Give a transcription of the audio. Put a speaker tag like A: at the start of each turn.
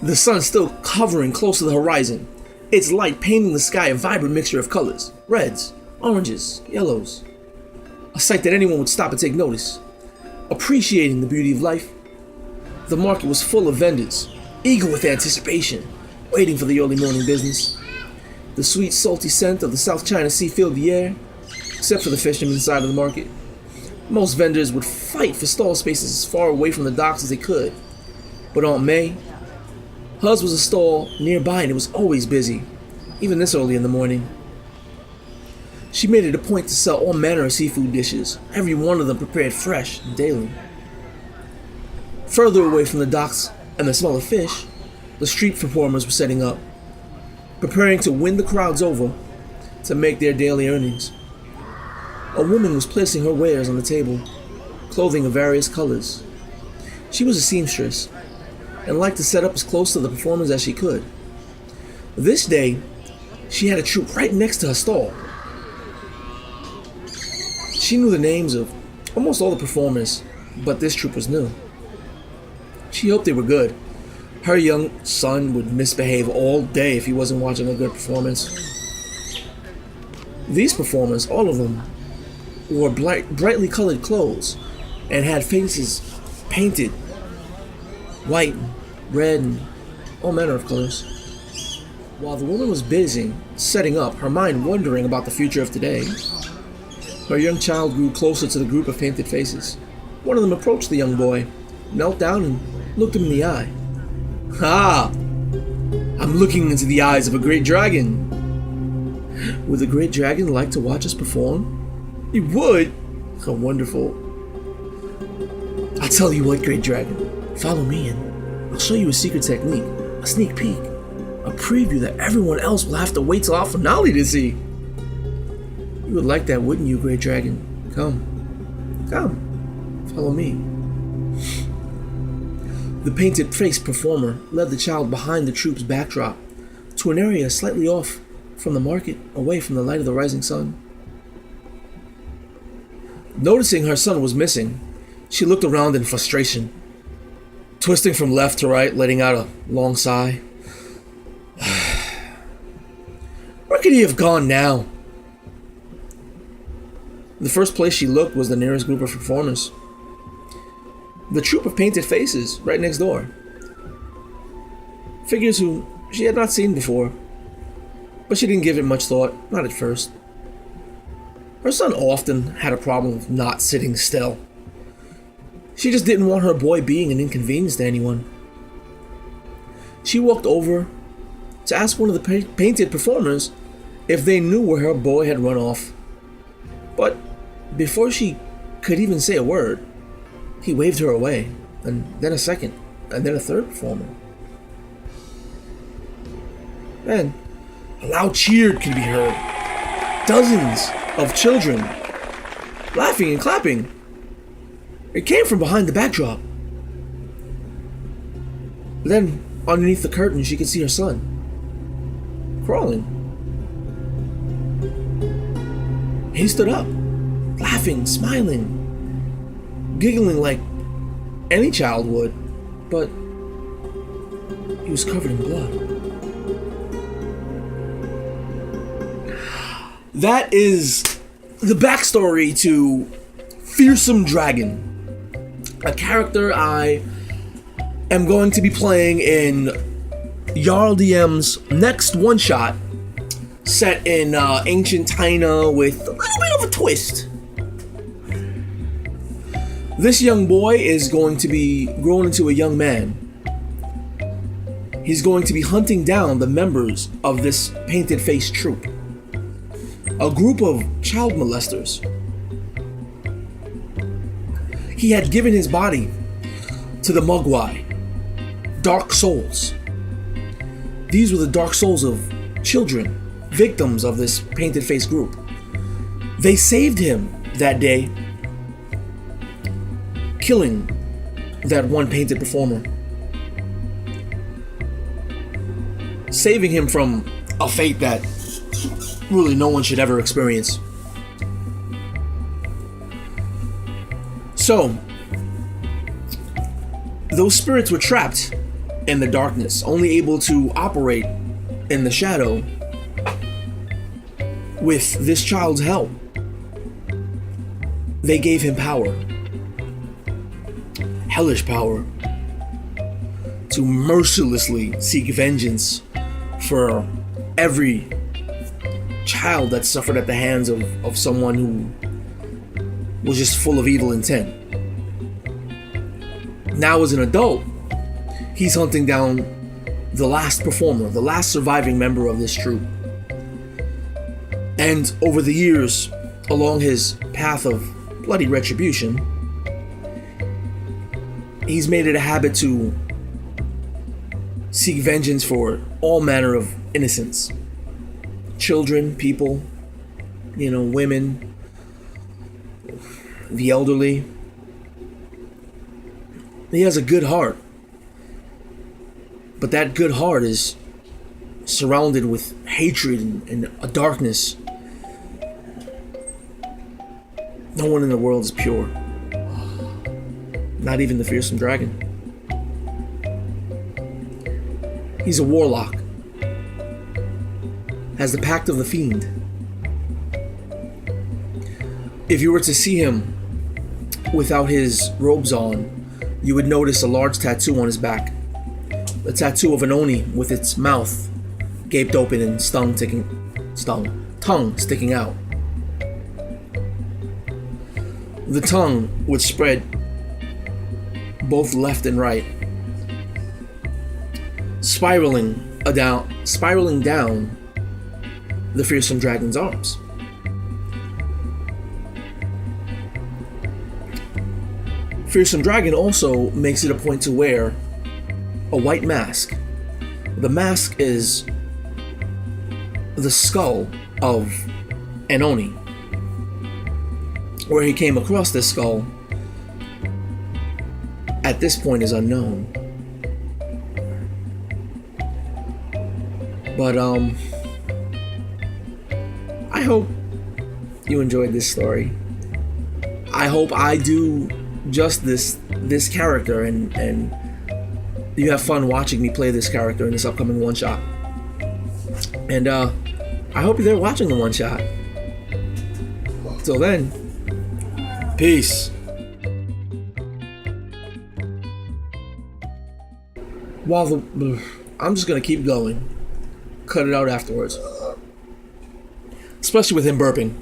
A: the sun still hovering close to the horizon, its light painting the sky a vibrant mixture of colors, reds, oranges, yellows. A sight that anyone would stop and take notice, appreciating the beauty of life. The market was full of vendors, eager with anticipation, waiting for the early morning business. The sweet, salty scent of the South China Sea filled the air, except for the fishermen side of the market. Most vendors would fight for stall spaces as far away from the docks as they could. But Aunt May, hers was a stall nearby and it was always busy, even this early in the morning. She made it a point to sell all manner of seafood dishes, every one of them prepared fresh and daily. Further away from the docks and the smell of fish, the street performers were setting up, preparing to win the crowds over to make their daily earnings. A woman was placing her wares on the table, clothing of various colors. She was a seamstress and liked to set up as close to the performers as she could. This day, she had a troupe right next to her stall. She knew the names of almost all the performers, but this troupe was new. She hoped they were good. Her young son would misbehave all day if he wasn't watching a good performance. These performers, all of them, wore brightly colored clothes and had faces painted white, red, and all manner of colors. While the woman was busy setting up, her mind wondering about the future of today, her young child grew closer to the group of painted faces. One of them approached the young boy, knelt down, and looked him in the eye. "Ah! I'm looking into the eyes of a great dragon. Would the great dragon like to watch us perform?" "He would? How wonderful. I'll tell you what, great dragon. Follow me and I'll show you a secret technique, a sneak peek, a preview that everyone else will have to wait till our finale to see. You would like that, wouldn't you, great dragon? Come, follow me." The painted-faced performer led the child behind the troupe's backdrop to an area slightly off from the market, away from the light of the rising sun. Noticing her son was missing, she looked around in frustration, twisting from left to right, letting out a long sigh. Where could he have gone now? The first place she looked was the nearest group of performers. The troupe of painted faces right next door. Figures who she had not seen before, but she didn't give it much thought, not at first. Her son often had a problem with not sitting still. She just didn't want her boy being an inconvenience to anyone. She walked over to ask one of the painted performers if they knew where her boy had run off. But before she could even say a word, he waved her away, and then a second, and then a third performer. Then, a loud cheer could be heard. Dozens of children laughing and clapping. It came from behind the backdrop. Then, underneath the curtain, she could see her son, crawling. He stood up, laughing, smiling, giggling like any child would, but he was covered in blood. That is the backstory to Fearsome Dragon, a character I am going to be playing in Jarl DM's next one-shot, set in ancient China with a little bit of a twist. This young boy is going to be grown into a young man. He's going to be hunting down the members of this painted-faced troupe, a group of child molesters. He had given his body to the Mugwai, dark souls. These were the dark souls of children, victims of this painted-faced group. They saved him that day, killing that one painted performer, saving him from a fate that really no one should ever experience. So, those spirits were trapped in the darkness, only able to operate in the shadow with this child's help. They gave him power, hellish power, to mercilessly seek vengeance for every child that suffered at the hands of someone who was just full of evil intent. Now as an adult, he's hunting down the last performer, the last surviving member of this troupe. And over the years, along his path of bloody retribution, he's made it a habit to seek vengeance for all manner of innocents. Children, people, women, the elderly. He has a good heart. But that good heart is surrounded with hatred and a darkness. No one in the world is pure. Not even the Fearsome Dragon. He's a warlock. Has the pact of the fiend. If you were to see him without his robes on, you would notice a large tattoo on his back. A tattoo of an Oni with its mouth gaped open and tongue sticking out. The tongue would spread both left and right, spiraling down the Fearsome Dragon's arms. Fearsome Dragon also makes it a point to wear a white mask. The mask is the skull of an Oni. Where he came across this skull at this point is unknown. But I hope you enjoyed this story. I hope I do justice this character and you have fun watching me play this character in this upcoming one-shot. And I hope you're there watching the one-shot. Till then, peace. I'm just gonna keep going. Cut it out afterwards. Especially with him burping.